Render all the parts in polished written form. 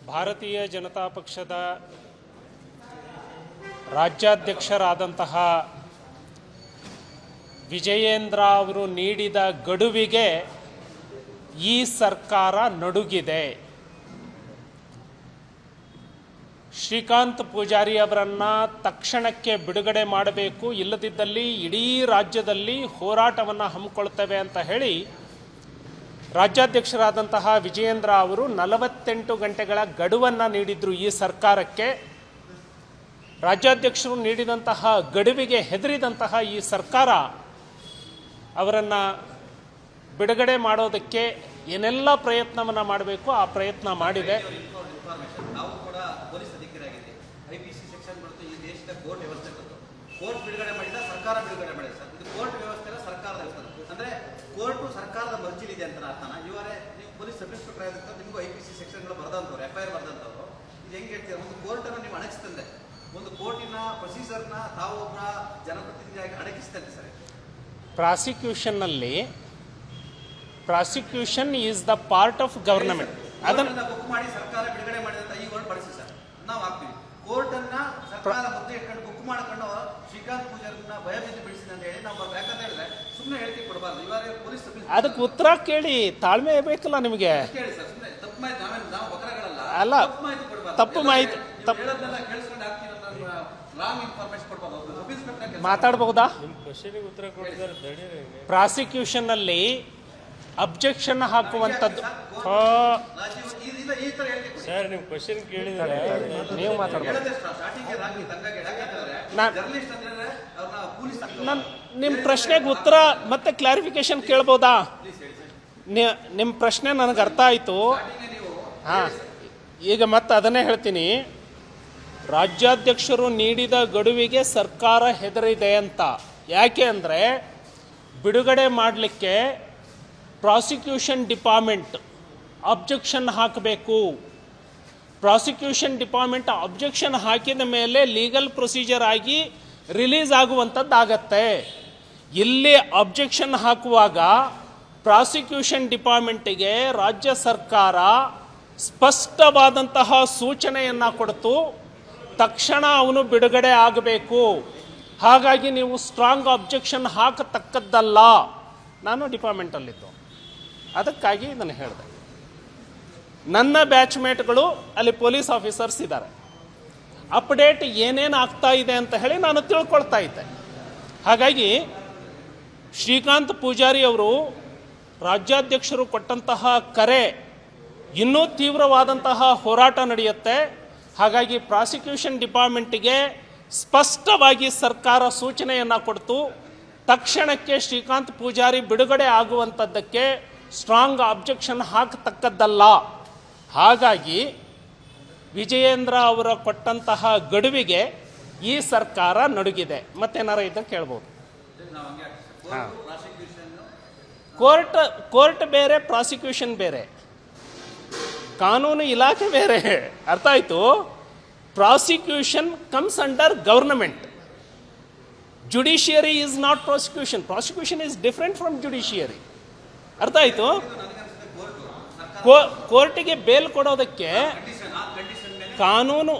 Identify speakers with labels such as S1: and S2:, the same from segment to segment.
S1: ಭಾರತೀಯ ಜನತಾ ಪಕ್ಷದ ರಾಜ್ಯಾಧ್ಯಕ್ಷರಾದಂತಹ ವಿಜಯೇಂದ್ರ ಅವರು ನೀಡಿದ ಗಡುವಿಗೆ ಈ ಸರ್ಕಾರ ನಡುಗಿದೆ. ಶ್ರೀಕಾಂತ್ ಪೂಜಾರಿ ಅವರನ್ನು ತಕ್ಷಣಕ್ಕೆ ಬಿಡುಗಡೆ ಮಾಡಬೇಕು, ಇಲ್ಲದಿದ್ದಲ್ಲಿ ಇಡೀ ರಾಜ್ಯದಲ್ಲಿ ಹೋರಾಟವನ್ನು ಹಮ್ಮಿಕೊಳ್ತೇವೆ ಅಂತ ಹೇಳಿ ರಾಜ್ಯಾಧ್ಯಕ್ಷರಾದಂತಹ ವಿಜಯೇಂದ್ರ ಅವರು 48 ಗಂಟೆಗಳ ಗಡುವನ್ನು ನೀಡಿದ್ರು ಈ ಸರ್ಕಾರಕ್ಕೆ. ರಾಜ್ಯಾಧ್ಯಕ್ಷರು ನೀಡಿದಂತಹ ಗಡುವಿಗೆ ಹೆದರಿದಂತಹ ಈ ಸರ್ಕಾರ ಅವರನ್ನು ಬಿಡುಗಡೆ ಮಾಡೋದಕ್ಕೆ ಏನೆಲ್ಲ ಪ್ರಯತ್ನವನ್ನು ಮಾಡಬೇಕು ಆ ಪ್ರಯತ್ನ ಮಾಡಿದೆ.
S2: ಕೋರ್ಟ್ ಬಿಡುಗಡೆ ಮಾಡಿದ, ಸರ್ಕಾರ ಬಿಡುಗಡೆ ಮಾಡಿದೆ ಸರ್. ಇದು ಕೋರ್ಟ್ ವ್ಯವಸ್ಥೆ ಸರ್ಕಾರದ ವ್ಯವಸ್ಥೆ ಅಂದ್ರೆ ಕೋರ್ಟು ಸರ್ಕಾರದ ಮರ್ಜಿಲಿದೆ ಅಂತ ಅರ್ಥನ. ಇವರೇ ನೀವು ಪೊಲೀಸ್ ಸಬ್ ಇನ್ಸ್ಪೆಕ್ಟರ್ ಆಗಿರ್ತಾರೆ, ನಿಮಗೂ IPC ಸೆಕ್ಷನ್ಗಳು ಬರೆದಂಥವ್ರು, FIR ಬರೆದಂಥವ್ರು. ಇದು ಹೆಂಗೆ ಹೇಳ್ತೀರಾ? ಒಂದು ಕೋರ್ಟನ್ನು ನೀವು ಅಣಗಿಸ್ತಂದೆ, ಒಂದು ಕೋರ್ಟಿನ ಪ್ರೊಸೀಜರ್ನ ತಾವೊಬ್ಬ ಜನಪ್ರತಿನಿಧಿಯಾಗಿ ಅಡಗಿಸ್ತಂದೆ sir.
S1: Prosecution is the part of government.
S2: ಅದನ್ನ ಬುಕ್ ಮಾಡಿ ಸರ್ಕಾರ ಬಿಡುಗಡೆ ಮಾಡಿದಂತ ಈ ವರ್ಡ್ ಬಳಸಿ ಸರ್, ನಾವು ಹಾಕ್ತೀವಿ. ಕೋರ್ಟ್ ಅನ್ನ ಸರ್ಕಾರ ಮುದ್ದೆ ಇಟ್ಕೊಂಡು ಬುಕ್ ಮಾಡ್ಕೊಂಡು ಶ್ರೀಕಾಂತ್ ಪೂಜಾರಿನ ಭಯಭೀತಿ ಬಿಡಿಸಿದ ಅಂತ ಹೇಳಿ ನಾವು ಯಾಕಂತ ಹೇಳಿದ್ರೆ ಸುಮ್ಮನೆ ಹೇಳಿಕೆ ಕೊಡಬಾರ್ದು. ಇವರೇ ಪೊಲೀಸ್
S1: ಅದಕ್ಕೆ ಉತ್ತರ ಕೇಳಿ, ತಾಳ್ಮೆ ಬೇಕಲ್ಲ ನಿಮಗೆ.
S2: ಕೇಳಿ ಸರ್, ಸುಮ್ಮನೆ ತಪ್ಪು ಮಾಹಿತಿ ನಾವು ಬಕರಗಳಲ್ಲ,
S1: ಅಲ್ಲ ತಪ್ಪು ಮಾಹಿತಿ
S2: ಹೇಳೋದನ್ನ ಕೇಳಿಸ್ಕೊಂಡು ಹಾಕ್ತೀವಿ ಅಂತ ರಾಂಗ್ ಇನ್ಫಾರ್ಮೇಶನ್ ಕೊಡ್ಬಾರ್ದು.
S1: ಮಾತಾಡಬಹುದಾ? ಪ್ರಾಸಿಕ್ಯೂಷನ್ ಅಲ್ಲಿ ಅಬ್ಜೆಕ್ಷನ್ ಹಾಕುವಂಥದ್ದು
S3: ಸರ್, ನೀವು ಕ್ವಶನ್ ಕೇಳಿದ್ರೆ
S1: ನೀವು ಮಾತಾಡ್ಬೋದು. ನಿಮ್ಮ ಪ್ರಶ್ನೆಗೆ ಉತ್ತರ ಮತ್ತೆ ಕ್ಲಾರಿಫಿಕೇಶನ್ ಕೇಳ್ಬೋದಾ? ನಿಮ್ಮ ಪ್ರಶ್ನೆ ನನಗೆ ಅರ್ಥ ಆಯಿತು. ಹಾಂ, ಈಗ ಮತ್ತೆ ಅದನ್ನೇ ಹೇಳ್ತೀನಿ. ರಾಜ್ಯಾಧ್ಯಕ್ಷರು ನೀಡಿದ ಗಡುವಿಗೆ ಸರ್ಕಾರ ಹೆದರಿದೆ ಅಂತ. ಯಾಕೆ ಅಂದರೆ ಬಿಡುಗಡೆ ಮಾಡಲಿಕ್ಕೆ ಪ್ರಾಸಿಕ್ಯೂಷನ್ ಡಿಪಾರ್ಟ್ಮೆಂಟ್ ಅಬ್ಜೆಕ್ಷನ್ ಹಾಕಬೇಕು. ಪ್ರಾಸಿಕ್ಯೂಷನ್ ಡಿಪಾರ್ಟ್ಮೆಂಟ್ ಅಬ್ಜೆಕ್ಷನ್ ಹಾಕಿದ ಮೇಲೆ ಲೀಗಲ್ ಪ್ರೊಸೀಜರ್ ಆಗಿ ರಿಲೀಸ್ ಆಗುವಂಥದ್ದಾಗತ್ತೆ. ಇಲ್ಲಿ ಅಬ್ಜೆಕ್ಷನ್ ಹಾಕುವಾಗ ಪ್ರಾಸಿಕ್ಯೂಷನ್ ಡಿಪಾರ್ಟ್ಮೆಂಟಿಗೆ ರಾಜ್ಯ ಸರ್ಕಾರ ಸ್ಪಷ್ಟವಾದಂತಹ ಸೂಚನೆಯನ್ನು ಕೊಡ್ತು, ತಕ್ಷಣ ಅವನು ಬಿಡುಗಡೆ ಆಗಬೇಕು. ಹಾಗಾಗಿ ನೀವು ಸ್ಟ್ರಾಂಗ್ ಅಬ್ಜೆಕ್ಷನ್ ಹಾಕತಕ್ಕದ್ದಲ್ಲ. ನಾನು ಡಿಪಾರ್ಟ್ಮೆಂಟಲ್ಲಿದ್ದು, ಅದಕ್ಕಾಗಿ ಇದನ್ನು ಹೇಳಿದೆ. ನನ್ನ ಬ್ಯಾಚ್ಮೇಟ್ಗಳು ಅಲ್ಲಿ ಪೊಲೀಸ್ ಆಫೀಸರ್ಸ್ ಇದ್ದಾರೆ. ಅಪ್ಡೇಟ್ ಏನೇನು ಆಗ್ತಾ ಇದೆ ಅಂತ ಹೇಳಿ ನಾನು ತಿಳ್ಕೊಳ್ತಾ ಇದ್ದೆ. ಹಾಗಾಗಿ ಶ್ರೀಕಾಂತ್ ಪೂಜಾರಿ ಅವರು ರಾಜ್ಯಾಧ್ಯಕ್ಷರು ಕೊಟ್ಟಂತಹ ಕರೆ, ಇನ್ನೂ ತೀವ್ರವಾದಂತಹ ಹೋರಾಟ ನಡೆಯುತ್ತೆ. ಹಾಗಾಗಿ ಪ್ರಾಸಿಕ್ಯೂಷನ್ ಡಿಪಾರ್ಟ್ಮೆಂಟಿಗೆ ಸ್ಪಷ್ಟವಾಗಿ ಸರ್ಕಾರ ಸೂಚನೆಯನ್ನು ಕೊಡ್ತು, ತಕ್ಷಣಕ್ಕೆ ಶ್ರೀಕಾಂತ್ ಪೂಜಾರಿ ಬಿಡುಗಡೆ ಆಗುವಂಥದ್ದಕ್ಕೆ ಸ್ಟ್ರಾಂಗ್ ಅಬ್ಜೆಕ್ಷನ್ ಹಾಕತಕ್ಕದ್ದಲ್ಲ. ಹಾಗಾಗಿ ವಿಜಯೇಂದ್ರ ಅವರ ಕೊಟ್ಟಂತಹ ಗಡುವಿಗೆ ಈ ಸರ್ಕಾರ ನಡುಗಿದೆ. ಮತ್ತೇನಾರ ಇದ್ದರೆ ಕೇಳ್ಬೋದು. ಹಾಂ, ಕೋರ್ಟ್ ಬೇರೆ, ಪ್ರಾಸಿಕ್ಯೂಷನ್ ಬೇರೆ, ಕಾನೂನು ಇಲಾಖೆ ಬೇರೆ. ಅರ್ಥ ಆಯಿತು? Prosecution comes under government. Judiciary is not prosecution. Prosecution is different from judiciary. ಅರ್ಥ ಆಯಿತು? ಕೋರ್ಟಿಗೆ ಬೇಲ್ ಕೊಡೋದಕ್ಕೆ ಕಾನೂನು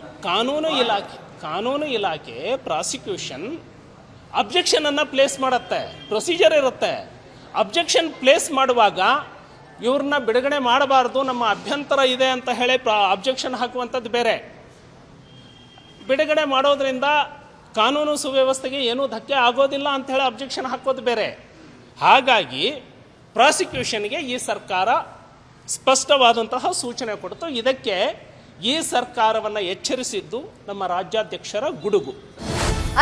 S1: ಇಲಾಖೆ ಪ್ರಾಸಿಕ್ಯೂಷನ್ ಅಬ್ಜೆಕ್ಷನನ್ನು ಪ್ಲೇಸ್ ಮಾಡುತ್ತೆ, ಪ್ರೊಸೀಜರ್ ಇರುತ್ತೆ. ಅಬ್ಜೆಕ್ಷನ್ ಪ್ಲೇಸ್ ಮಾಡುವಾಗ ಇವ್ರನ್ನ ಬಿಡುಗಡೆ ಮಾಡಬಾರ್ದು, ನಮ್ಮ ಅಭ್ಯಂತರ ಇದೆ ಅಂತ ಹೇಳಿ ಅಬ್ಜೆಕ್ಷನ್ ಹಾಕುವಂಥದ್ದು ಬೇರೆ. ಬಿಡುಗಡೆ ಮಾಡೋದ್ರಿಂದ ಕಾನೂನು ಸುವ್ಯವಸ್ಥೆಗೆ ಏನೂ ಧಕ್ಕೆ ಆಗೋದಿಲ್ಲ ಅಂತ ಹೇಳಿ ಅಬ್ಜೆಕ್ಷನ್ ಹಾಕೋದು ಬೇರೆ. ಹಾಗಾಗಿ ಪ್ರಾಸಿಕ್ಯೂಷನ್ಗೆ ಈ ಸರ್ಕಾರ ಸ್ಪಷ್ಟವಾದಂತಹ ಸೂಚನೆ ಕೊಡ್ತು. ಇದಕ್ಕೆ ಈ ಸರ್ಕಾರವನ್ನು ಎಚ್ಚರಿಸಿದ್ದು ನಮ್ಮ ರಾಜ್ಯಾಧ್ಯಕ್ಷರ ಗುಡುಗು.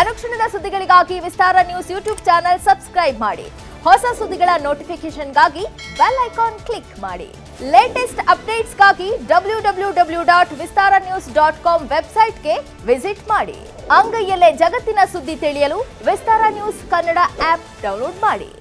S4: ಅನುಕ್ಷಣದ ಸುದ್ದಿಗಳಿಗಾಗಿ ವಿಸ್ತಾರ ನ್ಯೂಸ್ ಯೂಟ್ಯೂಬ್ ಚಾನೆಲ್ ಸಬ್ಸ್ಕ್ರೈಬ್ ಮಾಡಿ. ಹೊಸ ಸುದ್ದಿಗಳ ನೋಟಿಫಿಕೇಶನ್ಗಾಗಿ ಬೆಲ್ ಐಕಾನ್ ಕ್ಲಿಕ್ ಮಾಡಿ. ಲೇಟೆಸ್ಟ್ ಅಪ್ಡೇಟ್ಸ್ಗಾಗಿ www.vistaranews.com ವೆಬ್ಸೈಟ್ಗೆ ವಿಸಿಟ್ ಮಾಡಿ. ಅಂಗೈಯಲ್ಲೇ ಜಗತ್ತಿನ ಸುದ್ದಿ ತಿಳಿಯಲು ವಿಸ್ತಾರ ನ್ಯೂಸ್ ಕನ್ನಡ ಆಪ್ ಡೌನ್ಲೋಡ್ ಮಾಡಿ.